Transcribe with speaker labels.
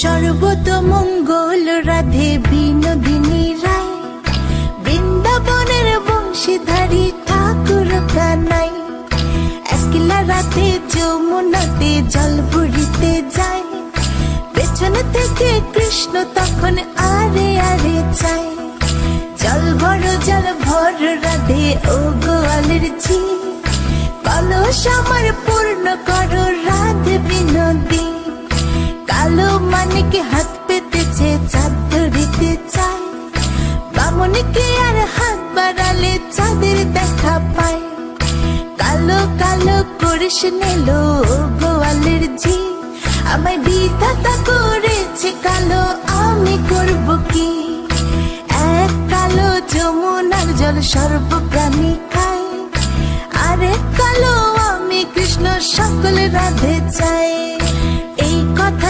Speaker 1: সর্বতমঙ্গল রাধে বিনোদিনী রায়, বৃন্দাবনের বংশীধারী ঠাকুর কানাই। একলা রাতে যমুনাতে জল ভরিতে যায়, পেছন থেকে কৃষ্ণ তখন আরে আরে চায়। জল ভর রাধে ও গোয়ালের ঝি, কলস আমার পূর্ণ করো রাধে বিনোদী। কালো মানিকে হাত পেতেছে চাঁদ ধরিতে চায়, বামনকে আর হাত বাড়ালে চাঁদের দেখা পায়। কালো কালো করিস নিলো গোয়ালের ঝি, আমায় বিধাতা করেছে কালো, আমি করব কি? এক কালো যমুনার জল সর্বপ্রাণী খায়, আরে কালো আমি কৃষ্ণ সকল রাধে চাই। এই কথা